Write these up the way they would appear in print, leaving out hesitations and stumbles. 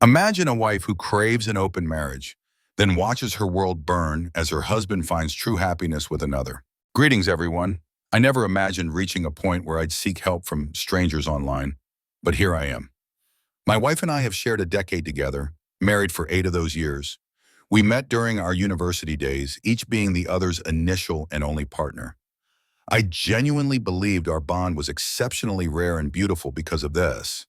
Imagine a wife who craves an open marriage, then watches her world burn as her husband finds true happiness with another. Greetings, everyone. I never imagined reaching a point where I'd seek help from strangers online, but here I am. My wife and I have shared a decade together, married for 8 of those years. We met during our university days, each being the other's initial and only partner. I genuinely believed our bond was exceptionally rare and beautiful because of this.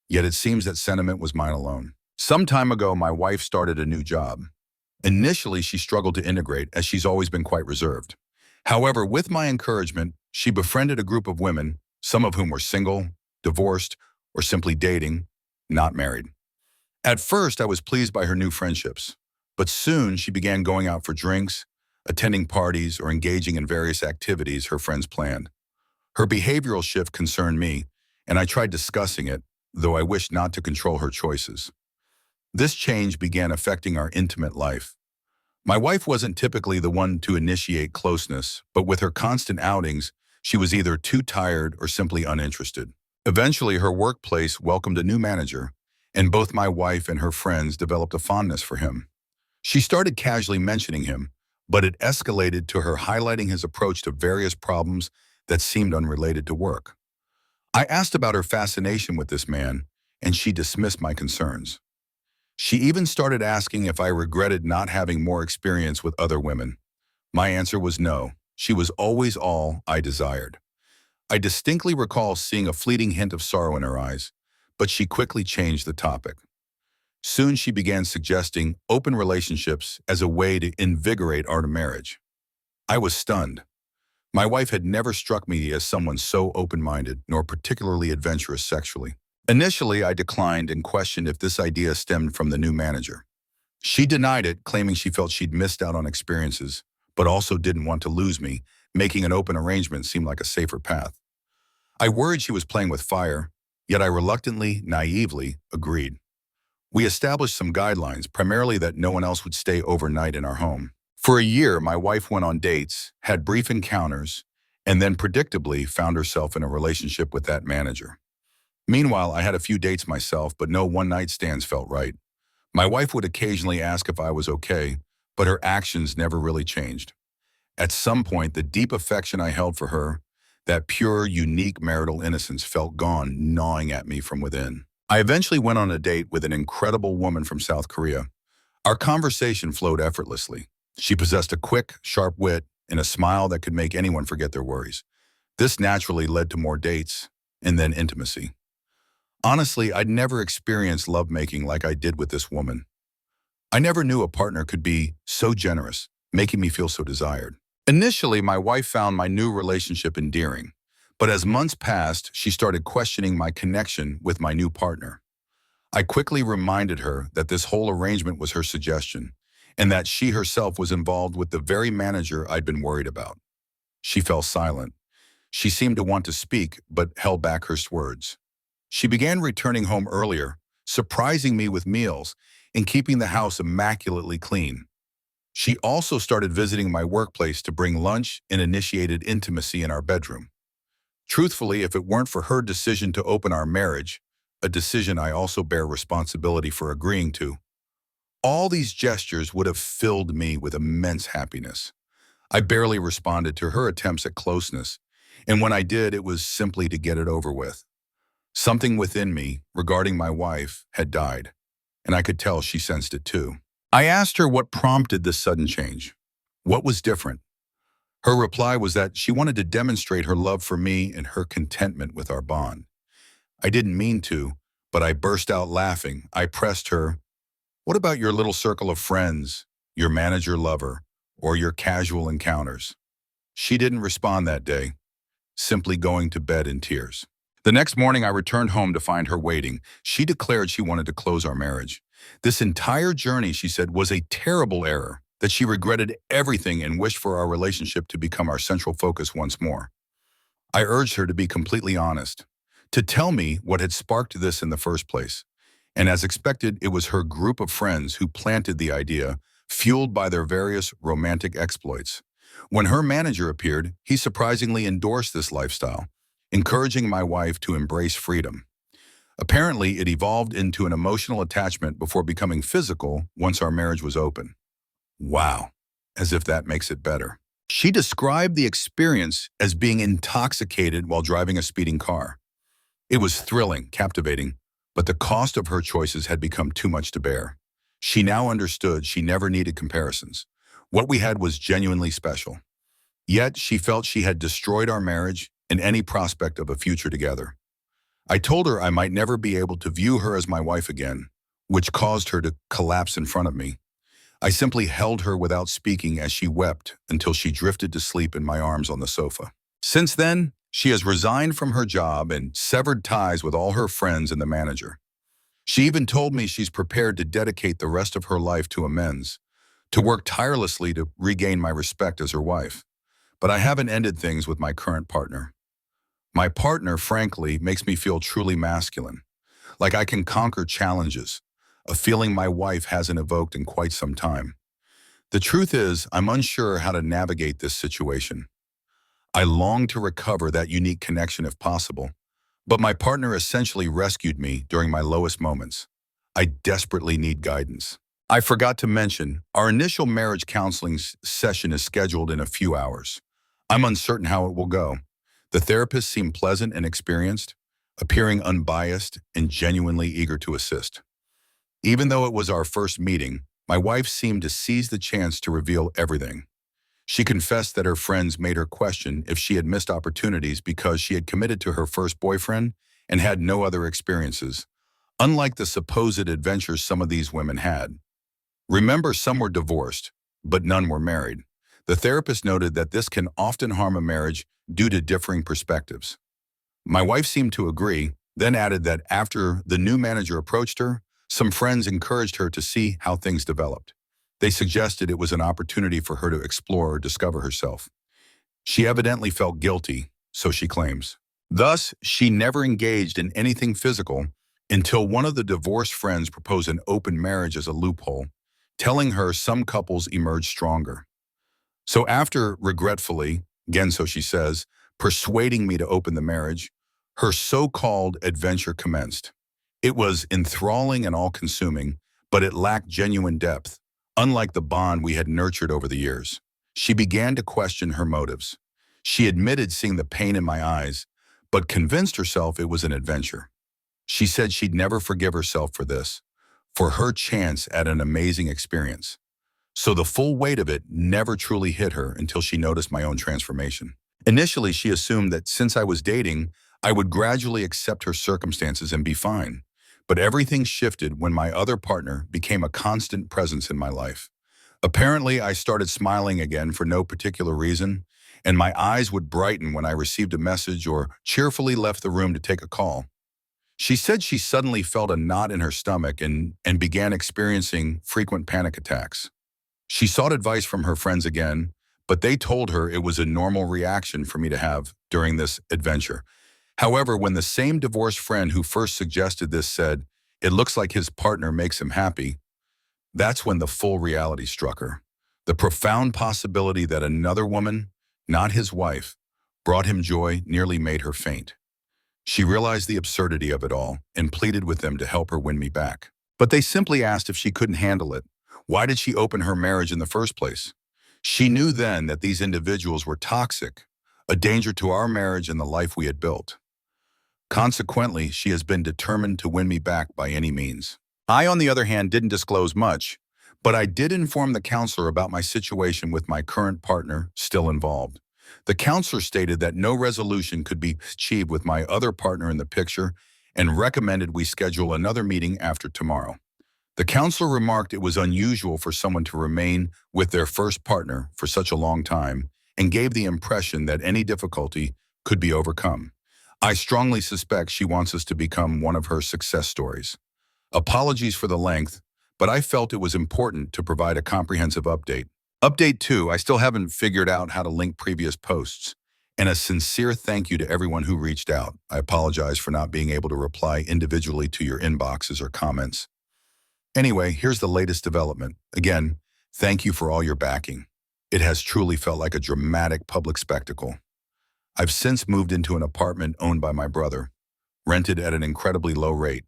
Yet it seems that sentiment was mine alone. Some time ago, my wife started a new job. Initially, she struggled to integrate as she's always been quite reserved. However, with my encouragement, she befriended a group of women, some of whom were single, divorced, or simply dating, not married. At first, I was pleased by her new friendships, but soon she began going out for drinks, attending parties, or engaging in various activities her friends planned. Her behavioral shift concerned me, and I tried discussing it, though I wished not to control her choices. This change began affecting our intimate life. My wife wasn't typically the one to initiate closeness, but with her constant outings, she was either too tired or simply uninterested. Eventually, her workplace welcomed a new manager, and both my wife and her friends developed a fondness for him. She started casually mentioning him, but it escalated to her highlighting his approach to various problems that seemed unrelated to work. I asked about her fascination with this man, and she dismissed my concerns. She even started asking if I regretted not having more experience with other women. My answer was no. She was always all I desired. I distinctly recall seeing a fleeting hint of sorrow in her eyes, but she quickly changed the topic. Soon she began suggesting open relationships as a way to invigorate our marriage. I was stunned. My wife had never struck me as someone so open-minded nor particularly adventurous sexually. Initially, I declined and questioned if this idea stemmed from the new manager. She denied it, claiming she felt she'd missed out on experiences, but also didn't want to lose me, making an open arrangement seem like a safer path. I worried she was playing with fire, yet I reluctantly, naively, agreed. We established some guidelines, primarily that no one else would stay overnight in our home. For a year, my wife went on dates, had brief encounters, and then predictably found herself in a relationship with that manager. Meanwhile, I had a few dates myself, but no one-night stands felt right. My wife would occasionally ask if I was okay, but her actions never really changed. At some point, the deep affection I held for her, that pure, unique marital innocence felt gone, gnawing at me from within. I eventually went on a date with an incredible woman from South Korea. Our conversation flowed effortlessly. She possessed a quick, sharp wit and a smile that could make anyone forget their worries. This naturally led to more dates and then intimacy. Honestly, I'd never experienced lovemaking like I did with this woman. I never knew a partner could be so generous, making me feel so desired. Initially, my wife found my new relationship endearing, but as months passed, she started questioning my connection with my new partner. I quickly reminded her that this whole arrangement was her suggestion, and that she herself was involved with the very manager I'd been worried about. She fell silent. She seemed to want to speak, but held back her words. She began returning home earlier, surprising me with meals, and keeping the house immaculately clean. She also started visiting my workplace to bring lunch and initiated intimacy in our bedroom. Truthfully, if it weren't for her decision to open our marriage, a decision I also bear responsibility for agreeing to, all these gestures would have filled me with immense happiness. I barely responded to her attempts at closeness, and when I did, it was simply to get it over with. Something within me, regarding my wife, had died, and I could tell she sensed it too. I asked her what prompted this sudden change. What was different? Her reply was that she wanted to demonstrate her love for me and her contentment with our bond. I didn't mean to, but I burst out laughing. I pressed her, "What about your little circle of friends, your manager lover, or your casual encounters?" She didn't respond that day, simply going to bed in tears. The next morning, I returned home to find her waiting. She declared she wanted to close our marriage. This entire journey, she said, was a terrible error, that she regretted everything and wished for our relationship to become our central focus once more. I urged her to be completely honest, to tell me what had sparked this in the first place. And as expected, it was her group of friends who planted the idea, fueled by their various romantic exploits. When her manager appeared, he surprisingly endorsed this lifestyle, encouraging my wife to embrace freedom. Apparently, it evolved into an emotional attachment before becoming physical once our marriage was open. Wow, as if that makes it better. She described the experience as being intoxicated while driving a speeding car. It was thrilling, captivating, but the cost of her choices had become too much to bear. She now understood she never needed comparisons. What we had was genuinely special. Yet she felt she had destroyed our marriage and any prospect of a future together. I told her I might never be able to view her as my wife again, which caused her to collapse in front of me. I simply held her without speaking as she wept until she drifted to sleep in my arms on the sofa. Since then, she has resigned from her job and severed ties with all her friends and the manager. She even told me she's prepared to dedicate the rest of her life to amends, to work tirelessly to regain my respect as her wife. But I haven't ended things with my current partner. My partner, frankly, makes me feel truly masculine, like I can conquer challenges, a feeling my wife hasn't evoked in quite some time. The truth is, I'm unsure how to navigate this situation. I long to recover that unique connection if possible, but my partner essentially rescued me during my lowest moments. I desperately need guidance. I forgot to mention, our initial marriage counseling session is scheduled in a few hours. I'm uncertain how it will go. The therapist seemed pleasant and experienced, appearing unbiased and genuinely eager to assist. Even though it was our first meeting, my wife seemed to seize the chance to reveal everything. She confessed that her friends made her question if she had missed opportunities because she had committed to her first boyfriend and had no other experiences, unlike the supposed adventures some of these women had. Remember, some were divorced, but none were married. The therapist noted that this can often harm a marriage due to differing perspectives. My wife seemed to agree, then added that after the new manager approached her, some friends encouraged her to see how things developed. They suggested it was an opportunity for her to explore or discover herself. She evidently felt guilty, so she claims. Thus, she never engaged in anything physical until one of the divorced friends proposed an open marriage as a loophole, telling her some couples emerge stronger. So after regretfully, again so she says, persuading me to open the marriage, her so-called adventure commenced. It was enthralling and all-consuming, but it lacked genuine depth, unlike the bond we had nurtured over the years. She began to question her motives. She admitted seeing the pain in my eyes, but convinced herself it was an adventure. She said she'd never forgive herself for her chance at an amazing experience. So the full weight of it never truly hit her until she noticed my own transformation. Initially, she assumed that since I was dating, I would gradually accept her circumstances and be fine. But everything shifted when my other partner became a constant presence in my life. Apparently, I started smiling again for no particular reason, and my eyes would brighten when I received a message or cheerfully left the room to take a call. She said she suddenly felt a knot in her stomach and began experiencing frequent panic attacks. She sought advice from her friends again, but they told her it was a normal reaction for me to have during this adventure. However, when the same divorced friend who first suggested this said, "It looks like his partner makes him happy," that's when the full reality struck her. The profound possibility that another woman, not his wife, brought him joy nearly made her faint. She realized the absurdity of it all and pleaded with them to help her win me back. But they simply asked if she couldn't handle it. Why did she open her marriage in the first place? She knew then that these individuals were toxic, a danger to our marriage and the life we had built. Consequently, she has been determined to win me back by any means. I, on the other hand, didn't disclose much, but I did inform the counselor about my situation with my current partner still involved. The counselor stated that no resolution could be achieved with my other partner in the picture and recommended we schedule another meeting after tomorrow. The counselor remarked it was unusual for someone to remain with their first partner for such a long time and gave the impression that any difficulty could be overcome. I strongly suspect she wants us to become one of her success stories. Apologies for the length, but I felt it was important to provide a comprehensive update. Update 2, I still haven't figured out how to link previous posts. And a sincere thank you to everyone who reached out. I apologize for not being able to reply individually to your inboxes or comments. Anyway, here's the latest development. Again, thank you for all your backing. It has truly felt like a dramatic public spectacle. I've since moved into an apartment owned by my brother. rented at an incredibly low rate.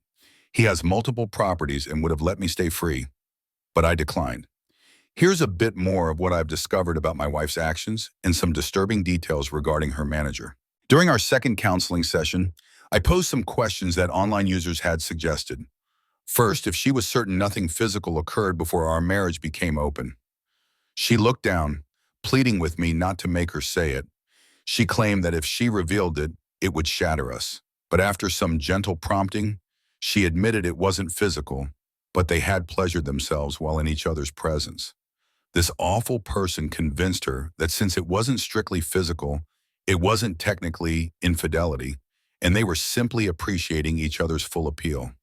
He has multiple properties and would have let me stay free, but I declined. Here's a bit more of what I've discovered about my wife's actions and some disturbing details regarding her manager. During our second counseling session, I posed some questions that online users had suggested. First, if she was certain nothing physical occurred before our marriage became open. She looked down, pleading with me not to make her say it. She claimed that if she revealed it, it would shatter us. But after some gentle prompting, she admitted it wasn't physical, but they had pleasured themselves while in each other's presence. This awful person convinced her that since it wasn't strictly physical, it wasn't technically infidelity, and they were simply appreciating each other's full appeal.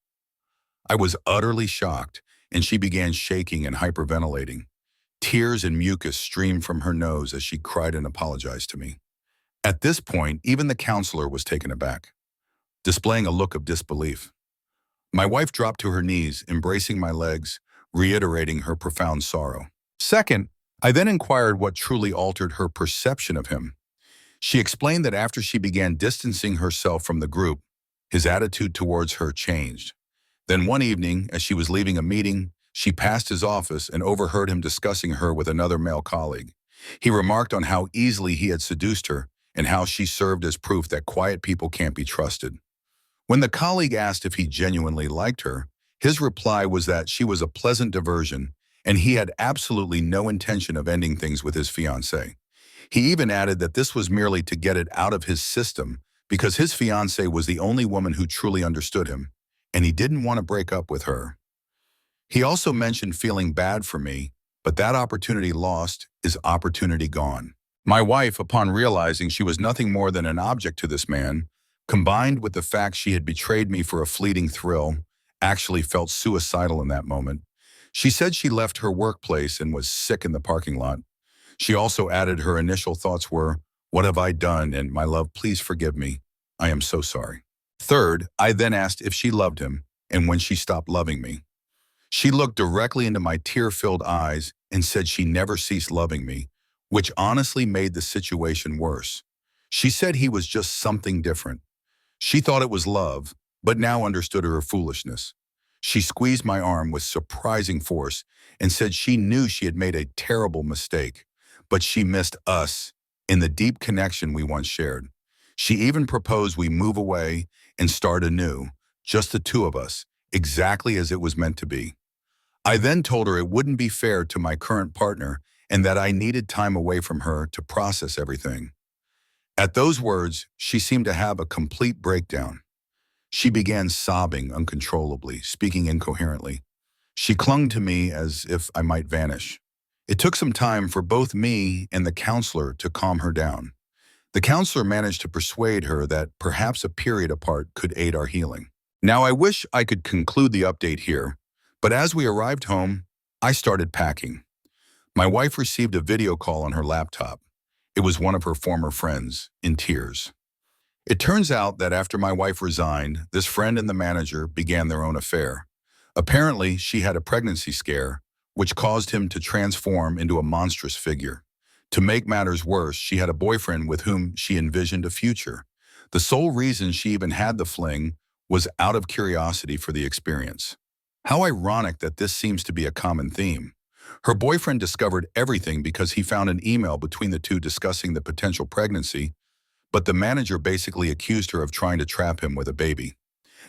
I was utterly shocked, and she began shaking and hyperventilating. Tears and mucus streamed from her nose as she cried and apologized to me. At this point, even the counselor was taken aback, displaying a look of disbelief. My wife dropped to her knees, embracing my legs, reiterating her profound sorrow. Second, I then inquired what truly altered her perception of him. She explained that after she began distancing herself from the group, his attitude towards her changed. Then one evening, as she was leaving a meeting, she passed his office and overheard him discussing her with another male colleague. He remarked on how easily he had seduced her and how she served as proof that quiet people can't be trusted. When the colleague asked if he genuinely liked her, his reply was that she was a pleasant diversion and he had absolutely no intention of ending things with his fiancée. He even added that this was merely to get it out of his system because his fiancée was the only woman who truly understood him, and he didn't want to break up with her. He also mentioned feeling bad for me, but that opportunity lost is opportunity gone. My wife, upon realizing she was nothing more than an object to this man, combined with the fact she had betrayed me for a fleeting thrill, actually felt suicidal in that moment. She said she left her workplace and was sick in the parking lot. She also added her initial thoughts were, "What have I done? And my love, please forgive me. I am so sorry." Third, I then asked if she loved him and when she stopped loving me. She looked directly into my tear-filled eyes and said she never ceased loving me, which honestly made the situation worse. She said he was just something different. She thought it was love, but now understood her foolishness. She squeezed my arm with surprising force and said she knew she had made a terrible mistake, but she missed us in the deep connection we once shared. She even proposed we move away and start anew, just the two of us, exactly as it was meant to be. I then told her it wouldn't be fair to my current partner and that I needed time away from her to process everything. At those words, she seemed to have a complete breakdown. She began sobbing uncontrollably, speaking incoherently. She clung to me as if I might vanish. It took some time for both me and the counselor to calm her down. The counselor managed to persuade her that perhaps a period apart could aid our healing. Now, I wish I could conclude the update here, but as we arrived home, I started packing. My wife received a video call on her laptop. It was one of her former friends, in tears. It turns out that after my wife resigned, this friend and the manager began their own affair. Apparently, she had a pregnancy scare, which caused him to transform into a monstrous figure. To make matters worse, she had a boyfriend with whom she envisioned a future. The sole reason she even had the fling was out of curiosity for the experience. How ironic that this seems to be a common theme. Her boyfriend discovered everything because he found an email between the two discussing the potential pregnancy, but the manager basically accused her of trying to trap him with a baby.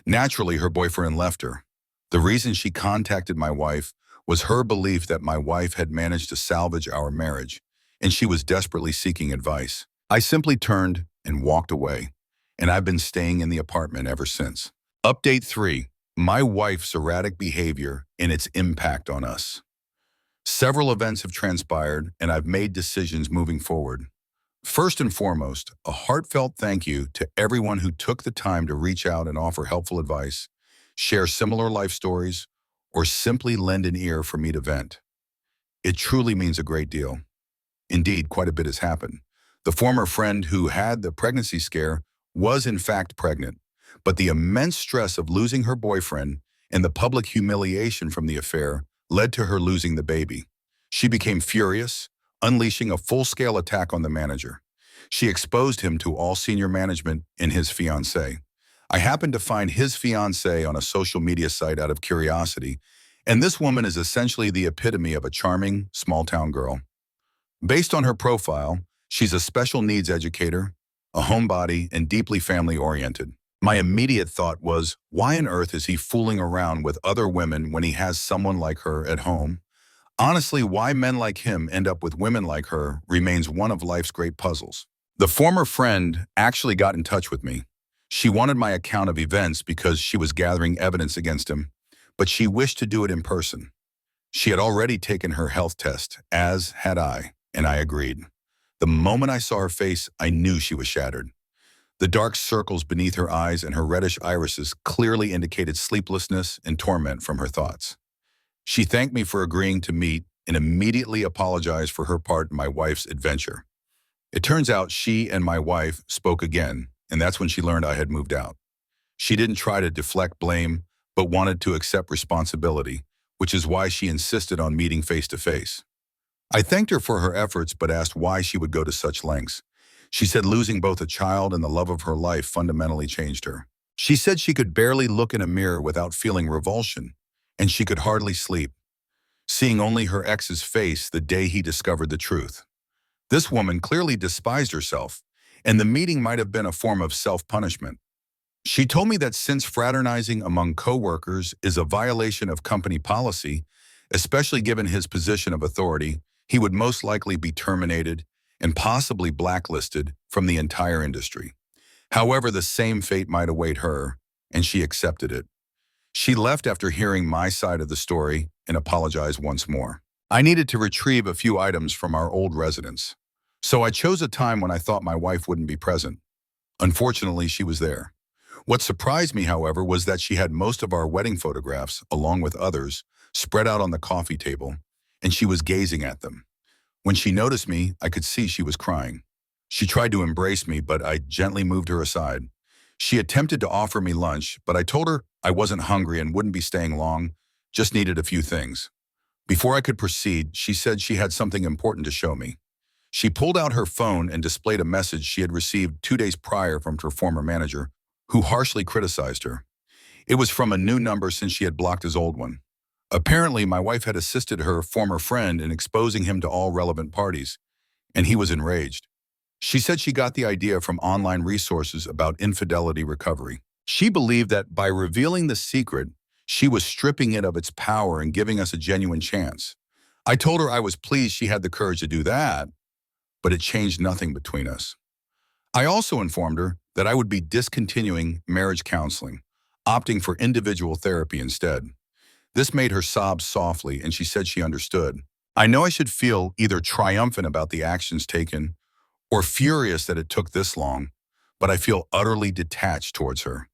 Naturally, her boyfriend left her. The reason she contacted my wife was her belief that my wife had managed to salvage our marriage, and she was desperately seeking advice. I simply turned and walked away, and I've been staying in the apartment ever since. Update 3. My wife's erratic behavior and its impact on us. Several events have transpired, and I've made decisions moving forward. First and foremost, a heartfelt thank you to everyone who took the time to reach out and offer helpful advice, share similar life stories, or simply lend an ear for me to vent. It truly means a great deal. Indeed, quite a bit has happened. The former friend who had the pregnancy scare was in fact pregnant, but the immense stress of losing her boyfriend and the public humiliation from the affair led to her losing the baby. She became furious, unleashing a full-scale attack on the manager. She exposed him to all senior management and his fiancée. I happened to find his fiancée on a social media site out of curiosity, and this woman is essentially the epitome of a charming, small-town girl. Based on her profile, she's a special needs educator, a homebody, and deeply family-oriented. My immediate thought was, why on earth is he fooling around with other women when he has someone like her at home? Honestly, why men like him end up with women like her remains one of life's great puzzles. The former friend actually got in touch with me. She wanted my account of events because she was gathering evidence against him, but she wished to do it in person. She had already taken her health test, as had I, and I agreed. The moment I saw her face, I knew she was shattered. The dark circles beneath her eyes and her reddish irises clearly indicated sleeplessness and torment from her thoughts. She thanked me for agreeing to meet and immediately apologized for her part in my wife's adventure. It turns out she and my wife spoke again, and that's when she learned I had moved out. She didn't try to deflect blame, but wanted to accept responsibility, which is why she insisted on meeting face to face. I thanked her for her efforts, but asked why she would go to such lengths. She said losing both a child and the love of her life fundamentally changed her. She said she could barely look in a mirror without feeling revulsion, and she could hardly sleep, seeing only her ex's face the day he discovered the truth. This woman clearly despised herself, and the meeting might have been a form of self-punishment. She told me that since fraternizing among co-workers is a violation of company policy, especially given his position of authority, he would most likely be terminated and possibly blacklisted from the entire industry. However, the same fate might await her, and she accepted it. She left after hearing my side of the story and apologized once more. I needed to retrieve a few items from our old residence, so I chose a time when I thought my wife wouldn't be present. Unfortunately, she was there. What surprised me, however, was that she had most of our wedding photographs, along with others, spread out on the coffee table, and she was gazing at them. When she noticed me, I could see she was crying. She tried to embrace me, but I gently moved her aside. She attempted to offer me lunch, but I told her I wasn't hungry and wouldn't be staying long, just needed a few things. Before I could proceed, she said she had something important to show me. She pulled out her phone and displayed a message she had received 2 days prior from her former manager, who harshly criticized her. It was from a new number since she had blocked his old one. Apparently, my wife had assisted her former friend in exposing him to all relevant parties, and he was enraged. She said she got the idea from online resources about infidelity recovery. She believed that by revealing the secret, she was stripping it of its power and giving us a genuine chance. I told her I was pleased she had the courage to do that, but it changed nothing between us. I also informed her that I would be discontinuing marriage counseling, opting for individual therapy instead. This made her sob softly, and she said she understood. I know I should feel either triumphant about the actions taken or furious that it took this long, but I feel utterly detached towards her.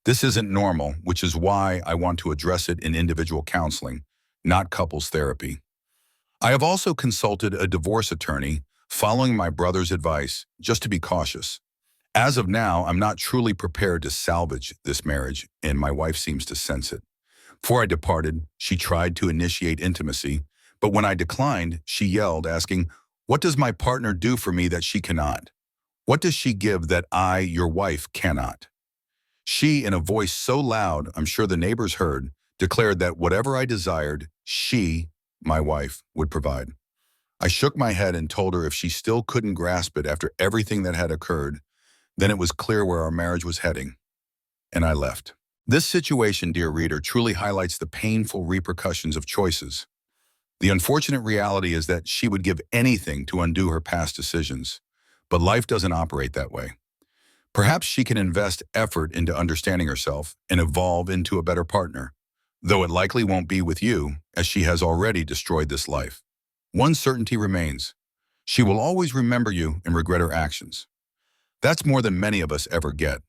This isn't normal, which is why I want to address it in individual counseling, not couples therapy. I have also consulted a divorce attorney, following my brother's advice, just to be cautious. As of now, I'm not truly prepared to salvage this marriage, and my wife seems to sense it. Before I departed, she tried to initiate intimacy, but when I declined, she yelled, asking, "What does my partner do for me that she cannot? What does she give that I, your wife, cannot?" She, in a voice so loud I'm sure the neighbors heard, declared that whatever I desired, she, my wife, would provide. I shook my head and told her if she still couldn't grasp it after everything that had occurred, then it was clear where our marriage was heading, and I left. This situation, dear reader, truly highlights the painful repercussions of choices. The unfortunate reality is that she would give anything to undo her past decisions, but life doesn't operate that way. Perhaps she can invest effort into understanding herself and evolve into a better partner, though it likely won't be with you, as she has already destroyed this life. One certainty remains: she will always remember you and regret her actions. That's more than many of us ever get.